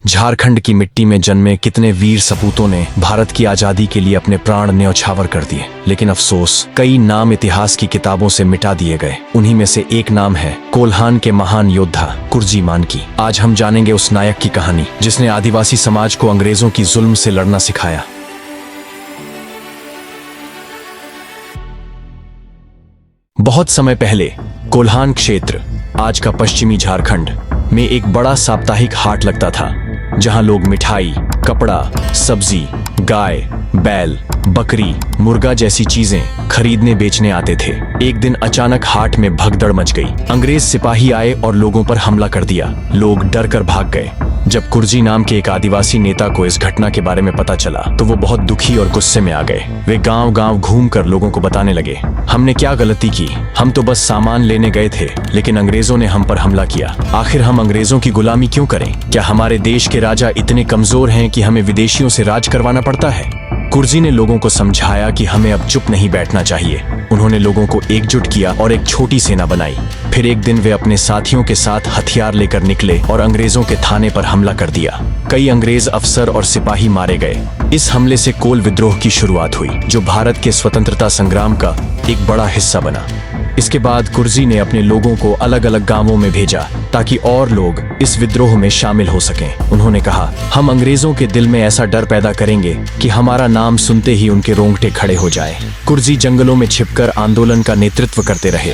झारखंड की मिट्टी में जन्मे कितने वीर सपूतों ने भारत की आजादी के लिए अपने प्राण न्यौछावर कर दिए। लेकिन अफसोस, कई नाम इतिहास की किताबों से मिटा दिए गए। उन्हीं में से एक नाम है कोल्हान के महान योद्धा कुर्जी मानकी। आज हम जानेंगे उस नायक की कहानी जिसने आदिवासी समाज को अंग्रेजों की जुल्म से लड़ना सिखाया। बहुत समय पहले कोल्हान क्षेत्र, आज का पश्चिमी झारखंड, में एक बड़ा साप्ताहिक हाट लगता था, जहां लोग मिठाई, कपड़ा, सब्जी, गाय, बैल, बकरी, मुर्गा जैसी चीजें खरीदने बेचने आते थे। एक दिन अचानक हाट में भगदड़ मच गई। अंग्रेज सिपाही आए और लोगों पर हमला कर दिया। लोग डर कर भाग गए। जब कुर्जी नाम के एक आदिवासी नेता को इस घटना के बारे में पता चला तो वो बहुत दुखी और गुस्से में आ गए। वे गांव-गांव घूमकर लोगों को बताने लगे, हमने क्या गलती की? हम तो बस सामान लेने गए थे, लेकिन अंग्रेजों ने हम पर हमला किया। आखिर हम अंग्रेजों की गुलामी क्यों करें? क्या हमारे देश के राजा इतने कमजोर हैं कि हमें विदेशियों से राज करवाना पड़ता है? कुर्जी ने लोगों को समझाया कि हमें अब चुप नहीं बैठना चाहिए। उन्होंने लोगों को एकजुट किया और एक छोटी सेना बनाई। फिर एक दिन वे अपने साथियों के साथ हथियार लेकर निकले और अंग्रेजों के थाने पर हमला कर दिया। कई अंग्रेज अफसर और सिपाही मारे गए। इस हमले से कोल विद्रोह की शुरुआत हुई, जो भारत के स्वतंत्रता संग्राम का एक बड़ा हिस्सा बना। इसके बाद कुर्जी ने अपने लोगों को अलग अलग गांवों में भेजा ताकि और लोग इस विद्रोह में शामिल हो सकें। उन्होंने कहा, हम अंग्रेजों के दिल में ऐसा डर पैदा करेंगे कि हमारा नाम सुनते ही उनके रोंगटे खड़े हो जाए। कुर्जी जंगलों में छिपकर आंदोलन का नेतृत्व करते रहे।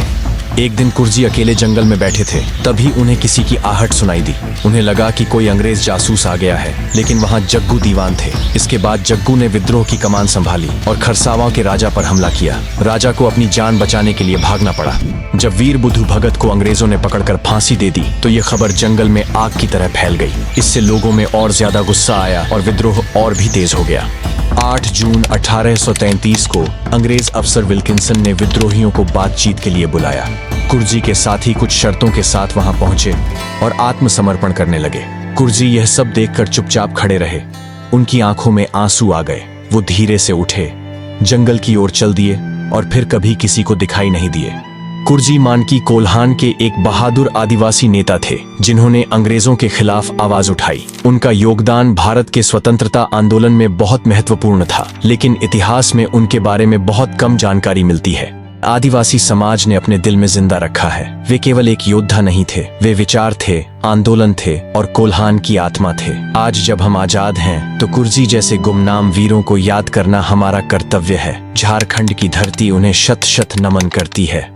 एक दिन कुर्जी अकेले जंगल में बैठे थे, तभी उन्हें किसी की आहट सुनाई दी। उन्हें लगा कि कोई अंग्रेज जासूस आ गया है, लेकिन वहां जग्गू दीवान थे। इसके बाद जग्गू ने विद्रोह की कमान संभाली और खरसावां के राजा पर हमला किया। राजा को अपनी जान बचाने के लिए भागना पड़ा। जब वीर बुद्धू भगत को अंग्रेजों ने पकड़कर फांसी दे दी तो ये खबर जंगल में आग की तरह फैल गई। इससे लोगों में और ज्यादा गुस्सा आया और विद्रोह और भी तेज हो गया। 8 जून 1833 को अंग्रेज अफसर विल्किंसन ने विद्रोहियों को बातचीत के लिए बुलाया। कुर्जी के साथी कुछ शर्तों के साथ वहां पहुंचे और आत्मसमर्पण करने लगे। कुर्जी यह सब देखकर चुपचाप खड़े रहे। उनकी आंखों में आंसू आ गए। वो धीरे से उठे, जंगल की ओर चल दिए और फिर कभी किसी को दिखाई नहीं दिए। कुर्जी मानकी कोल्हान के एक बहादुर आदिवासी नेता थे, जिन्होंने अंग्रेजों के खिलाफ आवाज उठाई। उनका योगदान भारत के स्वतंत्रता आंदोलन में बहुत महत्वपूर्ण था, लेकिन इतिहास में उनके बारे में बहुत कम जानकारी मिलती है। आदिवासी समाज ने अपने दिल में जिंदा रखा है। वे केवल एक योद्धा नहीं थे, वे विचार थे, आंदोलन थे और कोल्हान की आत्मा थे। आज जब हम आजाद हैं, तो कुर्जी जैसे गुमनाम वीरों को याद करना हमारा कर्तव्य है। झारखंड की धरती उन्हें शत शत नमन करती है।